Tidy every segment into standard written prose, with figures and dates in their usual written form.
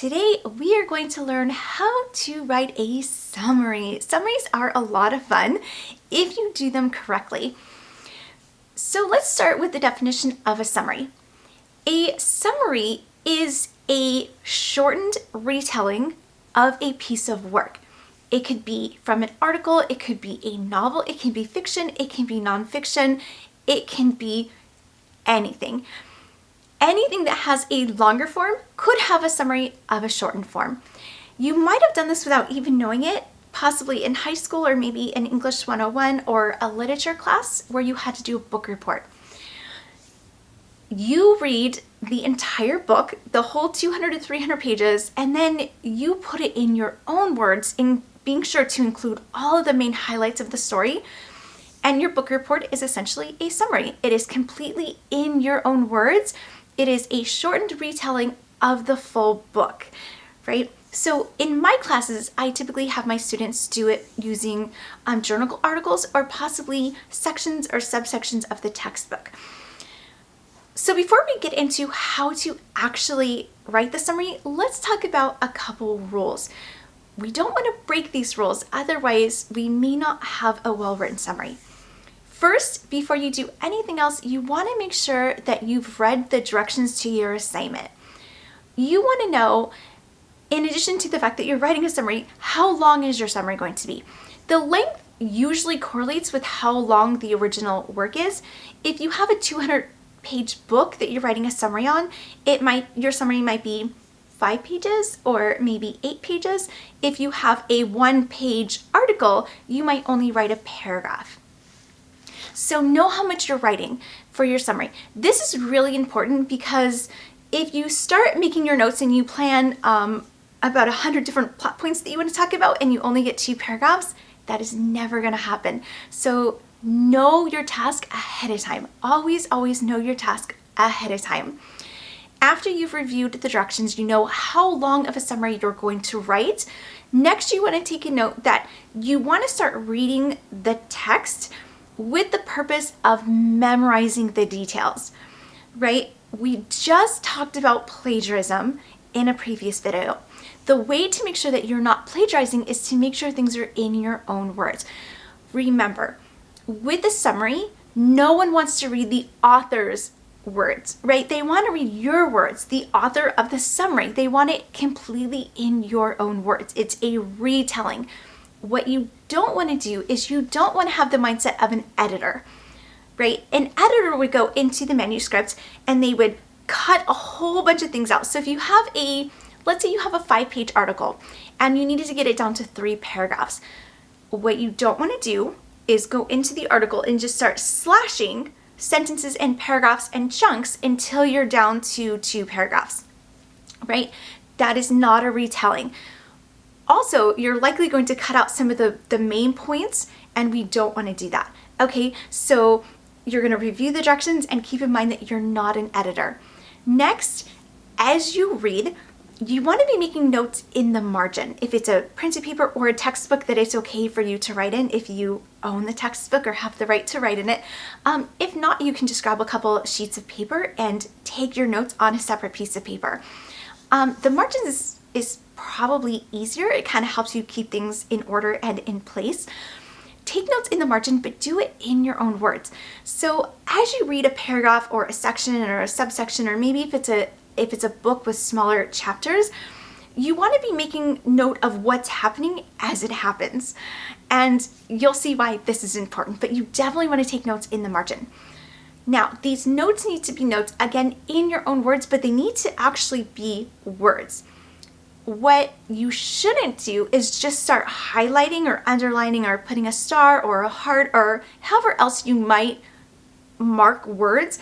today we are going to learn how to write a summary. Summaries are a lot of fun if you do them correctly. So let's start with the definition of a summary. A summary is a shortened retelling of a piece of work. It could be from an article, it could be a novel, it can be fiction, it can be nonfiction, it can be anything. Anything that has a longer form could have a summary of a shortened form. You might have done this without even knowing it, possibly in high school or maybe in English 101 or a literature class where you had to do a book report. You read the entire book, the whole 200 to 300 pages, and then you put it in your own words, in being sure to include all of the main highlights of the story. And your book report is essentially a summary. It is completely in your own words. It is a shortened retelling of the full book, right? So in my classes, I typically have my students do it using journal articles or possibly sections or subsections of the textbook. So before we get into how to actually write the summary, let's talk about a couple rules. We don't want to break these rules, otherwise we may not have a well-written summary. First, before you do anything else, you want to make sure that you've read the directions to your assignment. You want to know, in addition to the fact that you're writing a summary, how long is your summary going to be? The length usually correlates with how long the original work is. If you have a 200-page book that you're writing a summary on, your summary might be 5 pages or maybe 8 pages. If you have a 1-page article, you might only write a paragraph. So know how much you're writing for your summary. This is really important because if you start making your notes and you plan about 100 different plot points that you want to talk about and you only get 2 paragraphs, that is never going to happen. So know your task ahead of time. Always, always know your task ahead of time. After you've reviewed the directions, you know how long of a summary you're going to write. Next, you want to take a note that you want to start reading the text with the purpose of memorizing the details, right? We just talked about plagiarism in a previous video. The way to make sure that you're not plagiarizing is to make sure things are in your own words. Remember, with a summary, no one wants to read the author's words, right? They want to read your words, the author of the summary. They want it completely in your own words. It's a retelling. What you don't want to do is you don't want to have the mindset of an editor, right? An editor would go into the manuscript and they would cut a whole bunch of things out. So if you have let's say you have a 5-page article and you needed to get it down to 3 paragraphs. What you don't want to do is go into the article and just start slashing sentences and paragraphs and chunks until you're down to 2 paragraphs, right? That is not a retelling. Also, you're likely going to cut out some of the main points, and we don't want to do that. Okay, so you're going to review the directions and keep in mind that you're not an editor. Next, as you read, you want to be making notes in the margin. If it's a printed paper or a textbook, that it's okay for you to write in if you own the textbook or have the right to write in it. If not, you can just grab a couple sheets of paper and take your notes on a separate piece of paper. The margins is probably easier. It kind of helps you keep things in order and in place. Take notes in the margin, but do it in your own words. So as you read a paragraph or a section or a subsection, or maybe if it's a book with smaller chapters, you want to be making note of what's happening as it happens. And you'll see why this is important, but you definitely want to take notes in the margin. Now, these notes need to be notes, again, in your own words, but they need to actually be words. What you shouldn't do is just start highlighting or underlining or putting a star or a heart or however else you might mark words,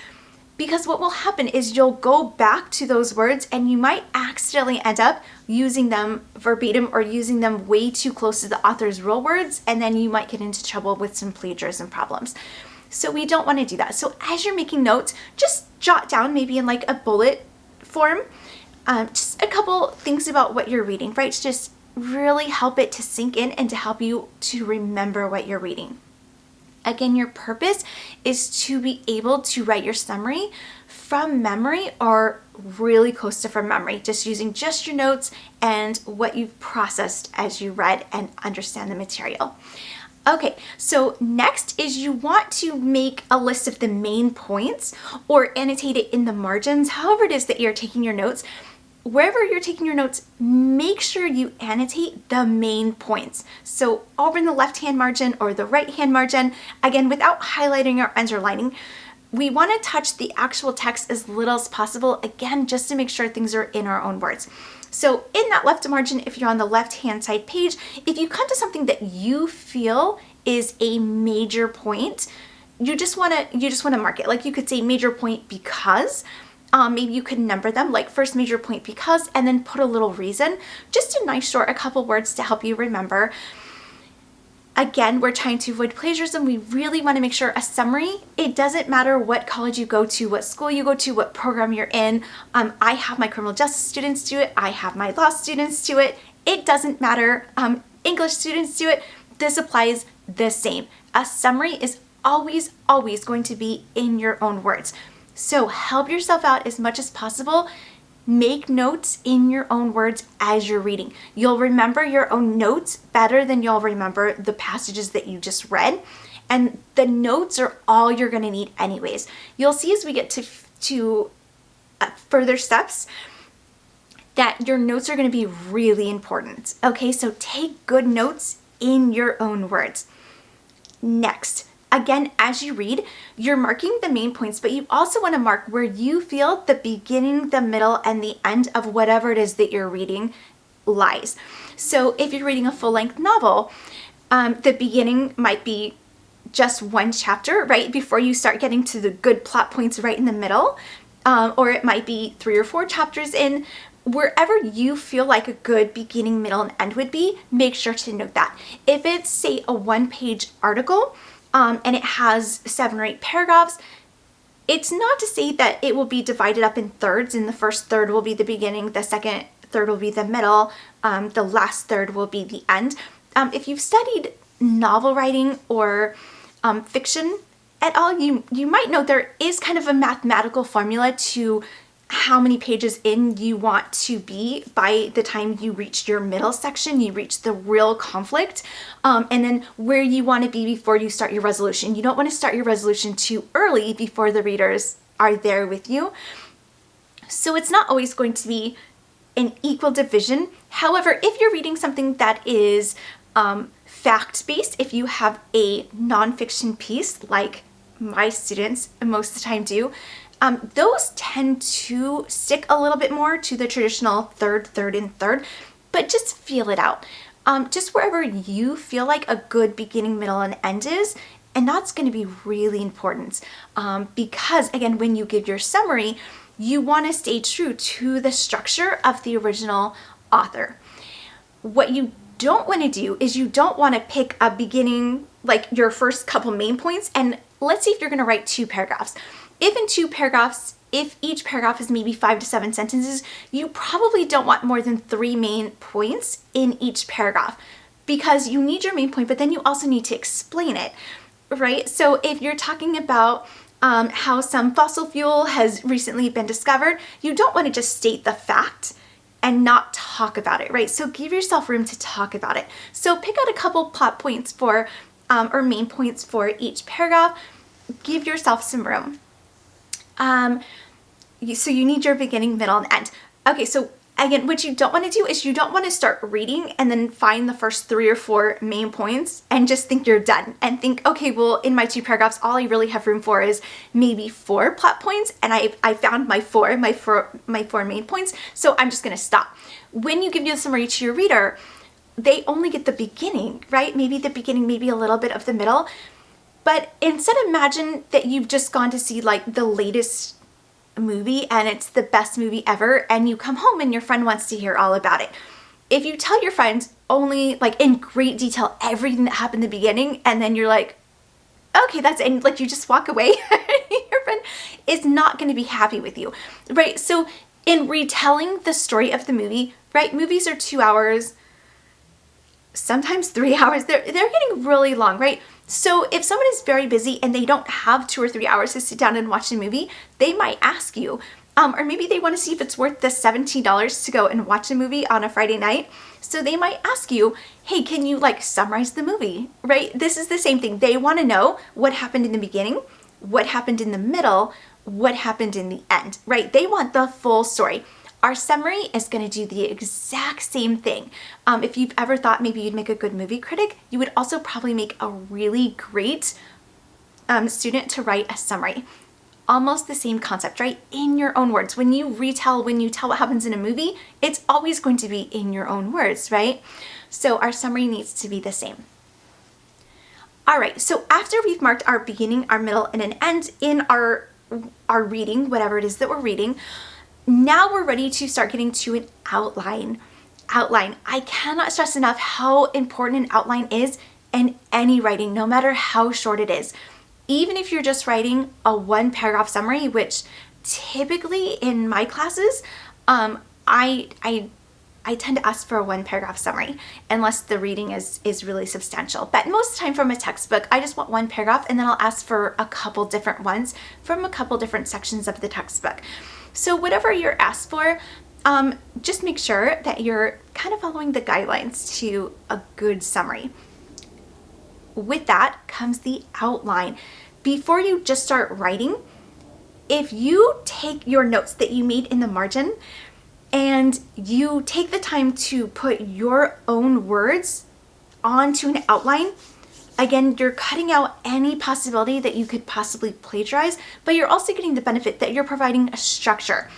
because what will happen is you'll go back to those words and you might accidentally end up using them verbatim or using them way too close to the author's real words, and then you might get into trouble with some plagiarism problems. So we don't want to do that. So as you're making notes, just jot down maybe in like a bullet form, just a couple things about what you're reading, right? To just really help it to sink in and to help you to remember what you're reading. Again, your purpose is to be able to write your summary from memory or really close to from memory, just using just your notes and what you've processed as you read and understand the material. Okay, so next is you want to make a list of the main points or annotate it in the margins, however it is that you're taking your notes. Wherever you're taking your notes, make sure you annotate the main points. So over in the left-hand margin or the right-hand margin, again, without highlighting or underlining, we want to touch the actual text as little as possible, again, just to make sure things are in our own words. So in that left margin, if you're on the left-hand side page, if you come to something that you feel is a major point, you just want to mark it. Like you could say major point because. Maybe you could number them, like first major point because, and then put a little reason, just a nice short, a couple words to help you remember. Again, we're trying to avoid plagiarism. We really want to make sure a summary, it doesn't matter what college you go to, what school you go to, what program you're in. I have my criminal justice students do it. I have my law students do it. It doesn't matter. English students do it. This applies the same. A summary is always going to be in your own words. So help yourself out as much as possible. Make notes in your own words as you're reading. You'll remember your own notes better than you'll remember the passages that you just read. And the notes are all you're going to need anyways. You'll see as we get to further steps that your notes are going to be really important. Okay, so take good notes in your own words. Next, again, as you read, you're marking the main points, but you also want to mark where you feel the beginning, the middle, and the end of whatever it is that you're reading lies. So if you're reading a full-length novel, the beginning might be just one chapter, right, before you start getting to the good plot points right in the middle, or it might be 3 or 4 chapters in. Wherever you feel like a good beginning, middle, and end would be, make sure to note that. If it's, say, a 1-page article, and it has 7 or 8 paragraphs, it's not to say that it will be divided up in thirds, and the first third will be the beginning, the second third will be the middle, the last third will be the end. If you've studied novel writing or fiction at all, you might know there is kind of a mathematical formula to how many pages in you want to be by the time you reach your middle section, you reach the real conflict, and then where you want to be before you start your resolution. You don't want to start your resolution too early before the readers are there with you. So it's not always going to be an equal division. However, if you're reading something that is fact-based, if you have a nonfiction piece like my students most of the time do, those tend to stick a little bit more to the traditional third, and third, but just feel it out. Just wherever you feel like a good beginning, middle, and end is, and that's going to be really important because, again, when you give your summary, you want to stay true to the structure of the original author. What you don't want to do is you don't want to pick a beginning, like your first couple main points, and let's see if you're going to write 2 paragraphs. If in 2 paragraphs, if each paragraph is maybe 5 to 7 sentences, you probably don't want more than 3 main points in each paragraph because you need your main point, but then you also need to explain it, right? So if you're talking about how some fossil fuel has recently been discovered, you don't want to just state the fact and not talk about it, right? So give yourself room to talk about it. So pick out a couple plot points for, or main points for each paragraph. Give yourself some room. So you need your beginning, middle, and end. Okay, so again, what you don't want to do is you don't want to start reading and then find the first 3 or 4 main points and just think you're done and think, okay, well, in my 2 paragraphs, all I really have room for is maybe 4 plot points, and I found my four main points, so I'm just going to stop. When you give the summary to your reader, they only get the beginning, right? Maybe the beginning, maybe a little bit of the middle. But instead, imagine that you've just gone to see like the latest movie and it's the best movie ever, and you come home and your friend wants to hear all about it. If you tell your friends only like in great detail everything that happened in the beginning, and then you're like, okay, that's it, and like you just walk away, your friend is not going to be happy with you, right? So in retelling the story of the movie, right? Movies are 2 hours, sometimes 3 hours. They're getting really long, right? So if someone is very busy and they don't have 2 or 3 hours to sit down and watch a movie, they might ask you, Or maybe they want to see if it's worth the $17 to go and watch a movie on a Friday night. So they might ask you, hey, can you like summarize the movie, right? This is the same thing. They want to know what happened in the beginning, what happened in the middle, what happened in the end, right? They want the full story. Our summary is going to do the exact same thing. If you've ever thought maybe you'd make a good movie critic, you would also probably make a really great student to write a summary. Almost the same concept, right? In your own words. When you tell what happens in a movie, it's always going to be in your own words, right? So our summary needs to be the same. All right, so after we've marked our beginning, our middle, and an end in our reading, whatever it is that we're reading, now we're ready to start getting to an outline. I cannot stress enough how important an outline is in any writing, no matter how short it is. Even if you're just writing a 1-paragraph summary, which typically in my classes, I tend to ask for a 1-paragraph summary unless the reading is really substantial. But most of the time from a textbook, I just want 1 paragraph and then I'll ask for a couple different ones from a couple different sections of the textbook. So whatever you're asked for, just make sure that you're kind of following the guidelines to a good summary. With that comes the outline. Before you just start writing, if you take your notes that you made in the margin and you take the time to put your own words onto an outline, again, you're cutting out any possibility that you could possibly plagiarize, but you're also getting the benefit that you're providing a structure.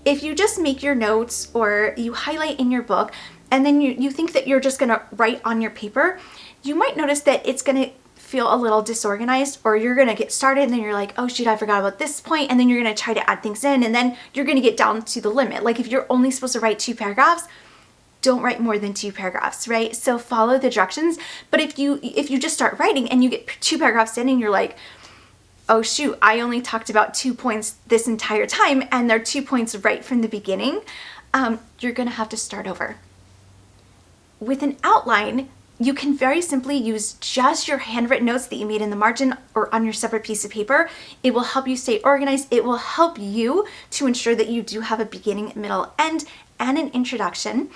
If you just make your notes or you highlight in your book and then you think that you're just gonna write on your paper, you might notice that it's gonna feel a little disorganized, or you're gonna get started and then you're like, oh shoot, I forgot about this point, and then you're gonna try to add things in and then you're gonna get down to the limit. Like if you're only supposed to write 2 paragraphs, don't write more than 2 paragraphs, right? So follow the directions. But if you just start writing and you get 2 paragraphs in and you're like, oh shoot, I only talked about 2 points this entire time and they're 2 points right from the beginning, you're gonna have to start over. With an outline, you can very simply use just your handwritten notes that you made in the margin or on your separate piece of paper. It will help you stay organized. It will help you to ensure that you do have a beginning, middle, end, and an introduction.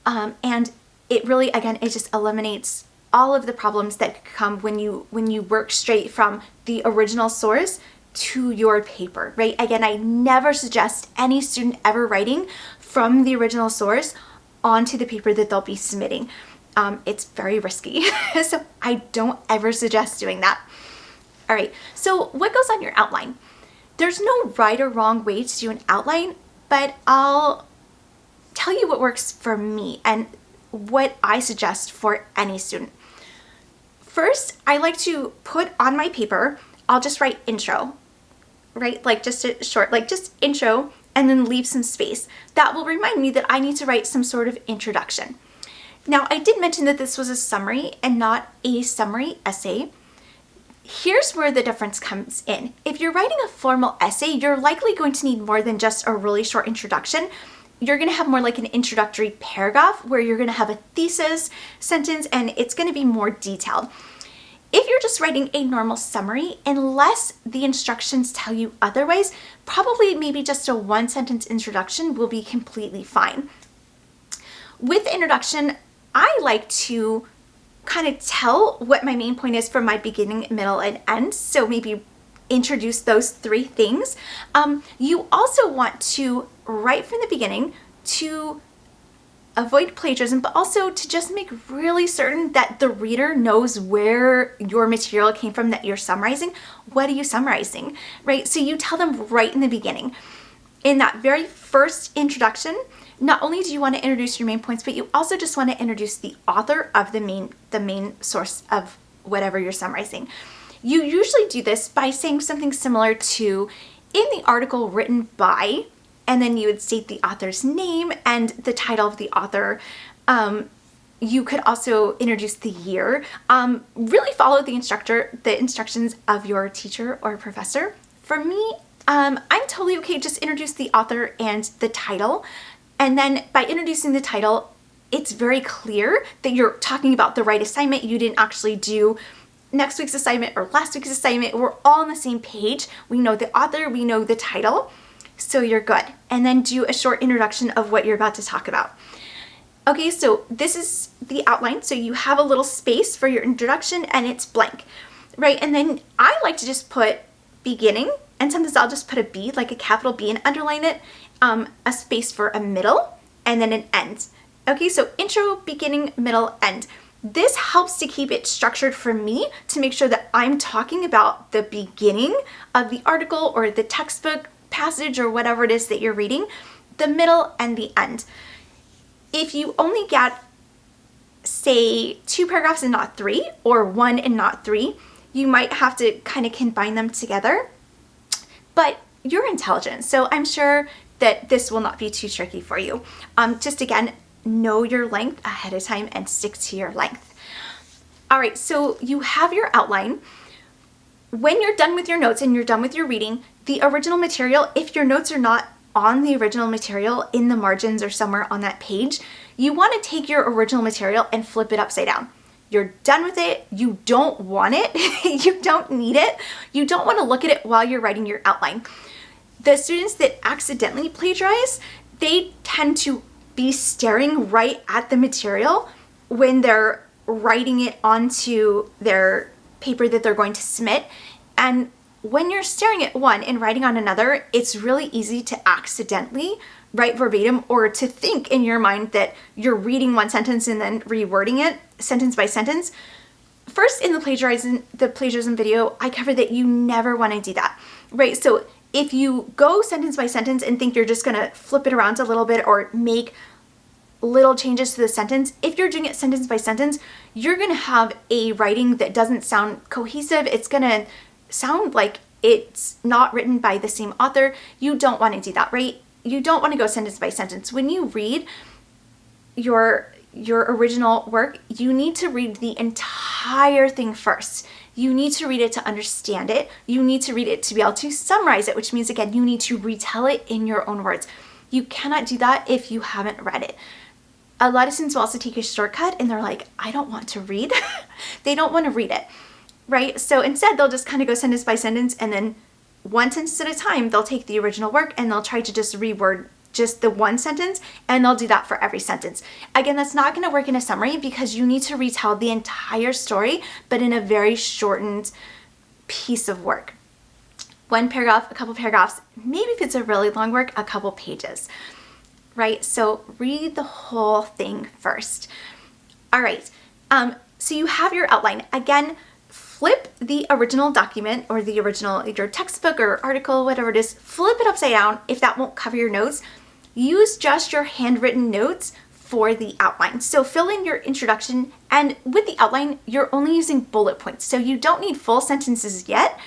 And it really, again, it just eliminates all of the problems that come when you work straight from the original source to your paper, right? Again, I never suggest any student ever writing from the original source onto the paper that they'll be submitting. It's very risky, so I don't ever suggest doing that. All right, so what goes on your outline? There's no right or wrong way to do an outline, but I'll tell you what works for me and what I suggest for any student. First, I like to put on my paper, I'll just write intro, right? Like just a short, like just intro, and then leave some space. That will remind me that I need to write some sort of introduction. Now, I did mention that this was a summary and not a summary essay. Here's where the difference comes in. If you're writing a formal essay, you're likely going to need more than just a really short introduction. You're going to have more like an introductory paragraph where you're going to have a thesis sentence and it's going to be more detailed. If you're just writing a normal summary, unless the instructions tell you otherwise, probably maybe just a 1-sentence introduction will be completely fine. With the introduction, I like to kind of tell what my main point is from my beginning, middle, and end. So maybe introduce those 3 things. You also want to, right from the beginning, to avoid plagiarism, but also to just make really certain that the reader knows where your material came from that you're summarizing. What are you summarizing, right? So you tell them right in the beginning. In that very first introduction, not only do you want to introduce your main points, but you also just want to introduce the author of the main source of whatever you're summarizing. You usually do this by saying something similar to, in the article written by, and then you would state the author's name and the title of the author. You could also introduce the year. Really follow the instructions of your teacher or professor. For me, I'm totally okay, just introduce the author and the title. And then by introducing the title, it's very clear that you're talking about the right assignment. You didn't actually do next week's assignment or last week's assignment. We're all on the same page. We know the author, we know the title. so you're good. And then do a short introduction of what you're about to talk about. Okay, so this is the outline. So you have a little space for your introduction and it's blank, right? And then I like to just put beginning, and sometimes I'll just put a B, like a capital B, and underline it, a space for a middle, and then an end. Okay, so intro, beginning, middle, end. This helps to keep it structured for me to make sure that I'm talking about the beginning of the article or the textbook passage or whatever it is that you're reading, the middle, and the end. If you only get, say, 2 paragraphs and not 3, or 1 and not 3, you might have to kind of combine them together. But you're intelligent, so I'm sure that this will not be too tricky for you. Just again, know your length ahead of time and stick to your length. All right, so you have your outline. When you're done with your notes and you're done with your reading, the original material, if your notes are not on the original material in the margins or somewhere on that page, you want to take your original material and flip it upside down. You're done with it. You don't want it. You don't need it. You don't want to look at it while you're writing your outline. The students that accidentally plagiarize, they tend to be staring right at the material when they're writing it onto their paper that they're going to submit. And when you're staring at one and writing on another, it's really easy to accidentally write verbatim or to think in your mind that you're reading one sentence and then rewording it sentence by sentence. First, in the plagiarism video, I covered that you never want to do that, right? So if you go sentence by sentence and think you're just going to flip it around a little bit or make little changes to the sentence, if you're doing it sentence by sentence, you're going to have a writing that doesn't sound cohesive. It's going to sound like it's not written by the same author. You don't want to do that, right? You don't want to go sentence by sentence. When you read your original work, you need to read the entire thing first. You need to read it to understand it. You need to read it to be able to summarize it, which means, again, you need to retell it in your own words. You cannot do that if you haven't read it. A lot of students will also take a shortcut and they're like, I don't want to read. They don't want to read it, right? So instead, they'll just kind of go sentence by sentence, and then one sentence at a time, they'll take the original work and they'll try to just reword just the one sentence, and they'll do that for every sentence. Again, that's not going to work in a summary because you need to retell the entire story, but in a very shortened piece of work. One paragraph, a couple paragraphs, maybe if it's a really long work, a couple pages, right? So read the whole thing first. All right, so you have your outline. Again, flip the original document or the original, your textbook or article, whatever it is, flip it upside down if that won't cover your notes. Use just your handwritten notes for the outline. So fill in your introduction, and with the outline, you're only using bullet points. So you don't need full sentences yet.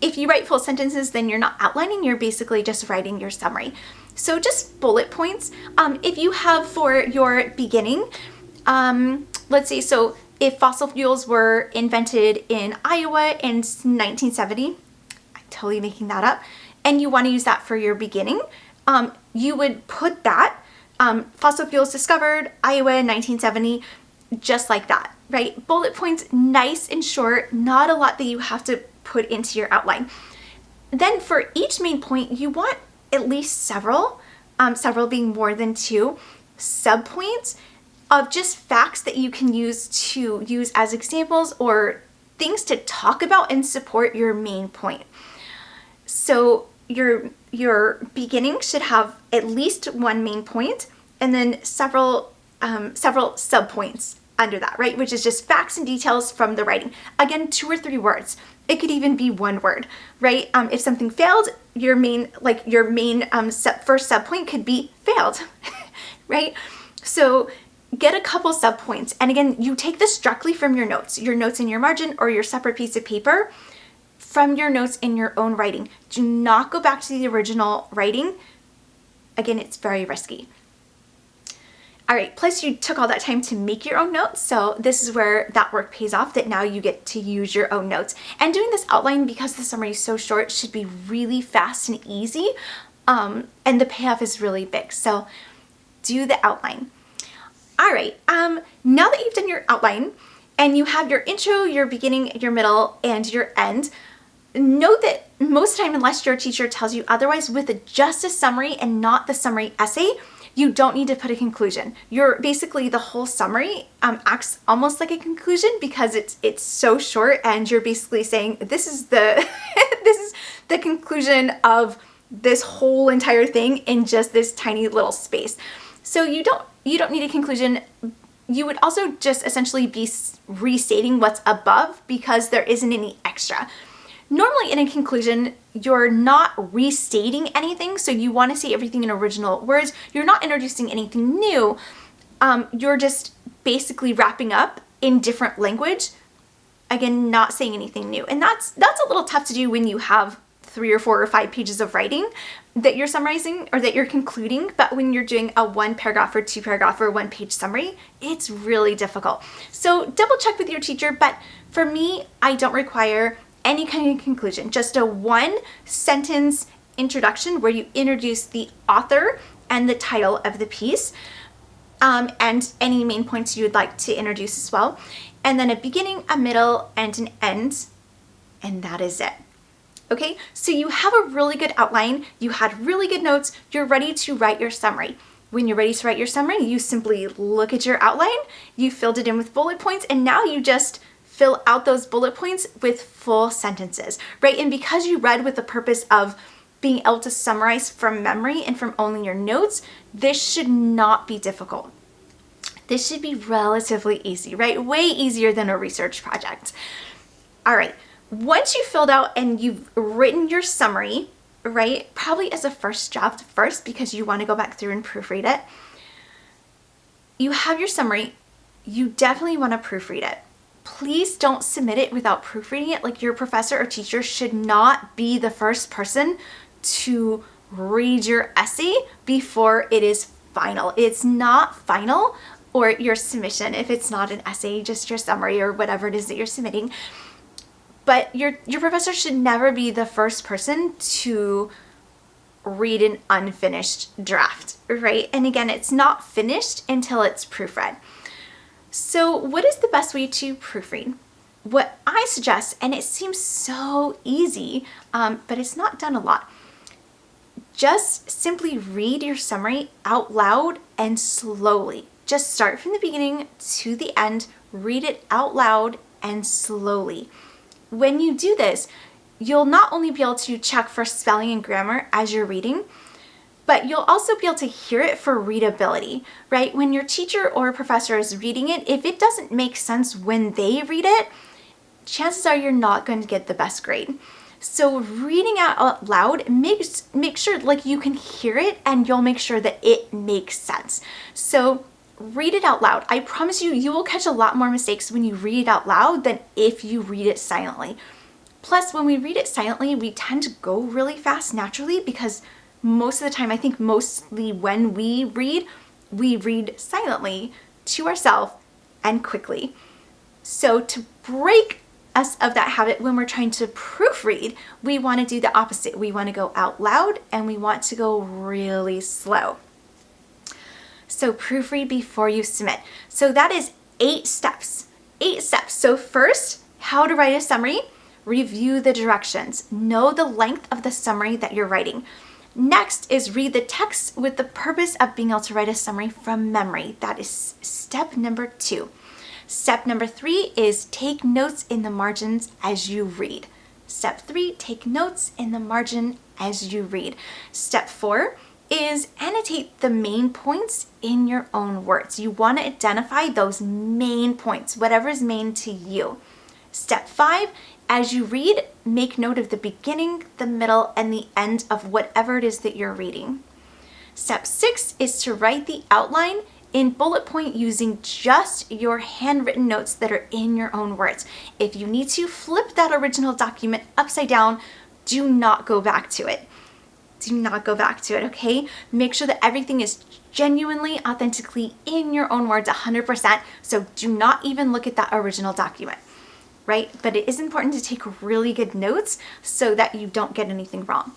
If you write full sentences, then you're not outlining, you're basically just writing your summary. So just bullet points. If you have for your beginning, let's see, so if fossil fuels were invented in Iowa in 1970, I'm totally making that up, and you want to use that for your beginning, you would put that, fossil fuels discovered, Iowa in 1970, just like that, right? Bullet points, nice and short, not a lot that you have to put into your outline. Then for each main point, you want at least several being more than 2, subpoints of just facts that you can use as examples or things to talk about and support your main point. So your beginning should have at least one main point and then several subpoints under that, right? Which is just facts and details from the writing. Again, 2 or 3 words. It could even be 1 word, right? If something failed, your main first subpoint could be failed, right? So get a couple subpoints. And again, you take this directly from your notes in your margin or your separate piece of paper from your notes in your own writing. Do not go back to the original writing. Again, it's very risky. All right, plus you took all that time to make your own notes, so this is where that work pays off, that now you get to use your own notes. And doing this outline, because the summary is so short, should be really fast and easy, and the payoff is really big. So do the outline. All right, now that you've done your outline and you have your intro, your beginning, your middle, and your end, Note that most of the time, unless your teacher tells you otherwise, with just a summary and not the summary essay, you don't need to put a conclusion. You're basically, the whole summary acts almost like a conclusion because it's so short, and you're basically saying this is the this is the conclusion of this whole entire thing in just this tiny little space. So you don't need a conclusion. You would also just essentially be restating what's above because there isn't any extra. Normally in a conclusion, you're not restating anything, so you want to say everything in original words. You're not introducing anything new. You're just basically wrapping up in different language. Again, not saying anything new. And that's a little tough to do when you have 3 or 4 or 5 pages of writing that you're summarizing or that you're concluding. But when you're doing a 1 paragraph or 2 paragraph or 1 page summary, it's really difficult. So double check with your teacher. But for me, I don't require any kind of conclusion, just a 1 sentence introduction where you introduce the author and the title of the piece, and any main points you would like to introduce as well, and then a beginning, a middle, and an end, and that is it. Okay, so you have a really good outline, you had really good notes, you're ready to write your summary. When you're ready to write your summary, you simply look at your outline, you filled it in with bullet points, and now you just fill out those bullet points with full sentences, right? And because you read with the purpose of being able to summarize from memory and from only your notes, this should not be difficult. This should be relatively easy, right? Way easier than a research project. All right, once you filled out and you've written your summary, right? Probably as a first draft first because you want to go back through and proofread it. You have your summary, you definitely want to proofread it. Please don't submit it without proofreading it. Like, your professor or teacher should not be the first person to read your essay before it is final. It's not final, or your submission if it's not an essay, just your summary or whatever it is that you're submitting. But your professor should never be the first person to read an unfinished draft, right? And again, it's not finished until it's proofread. So what is the best way to proofread? What I suggest, and it seems so easy, but it's not done a lot, just simply read your summary out loud and slowly. Just start from the beginning to the end, read it out loud and slowly. When you do this, you'll not only be able to check for spelling and grammar as you're reading, but you'll also be able to hear it for readability, right? When your teacher or professor is reading it, if it doesn't make sense when they read it, chances are you're not going to get the best grade. So reading out loud, make sure like you can hear it, and you'll make sure that it makes sense. So read it out loud. I promise you, you will catch a lot more mistakes when you read it out loud than if you read it silently. Plus, when we read it silently, we tend to go really fast naturally because most of the time, I think mostly when we read silently to ourselves and quickly. So to break us of that habit when we're trying to proofread, we want to do the opposite. We want to go out loud and we want to go really slow. So proofread before you submit. So that is 8 steps. 8 steps. So first, how to write a summary. Review the directions. Know the length of the summary that you're writing. Next is read the text with the purpose of being able to write a summary from memory. That is step number 2. Step number 3 is take notes in the margins as you read. Step 3, take notes in the margin as you read. Step 4 is annotate the main points in your own words. You want to identify those main points, whatever is main to you. Step 5, as you read, make note of the beginning, the middle, and the end of whatever it is that you're reading. Step 6 is to write the outline in bullet point using just your handwritten notes that are in your own words. If you need to flip that original document upside down, do not go back to it. Do not go back to it, okay? Make sure that everything is genuinely, authentically in your own words 100%, so do not even look at that original document. Right? But it is important to take really good notes so that you don't get anything wrong.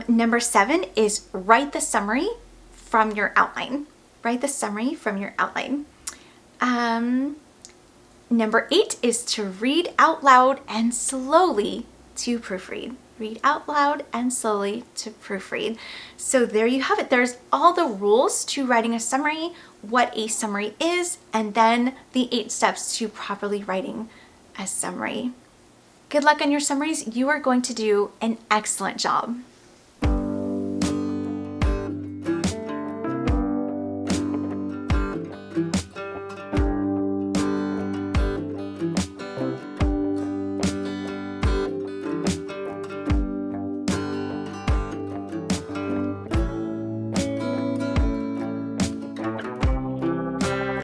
Number 7 is write the summary from your outline. Write the summary from your outline. Number 8 is to read out loud and slowly to proofread. Read out loud and slowly to proofread. So there you have it. There's all the rules to writing a summary, what a summary is, and then the 8 steps to properly writing a summary. Good luck on your summaries. You are going to do an excellent job.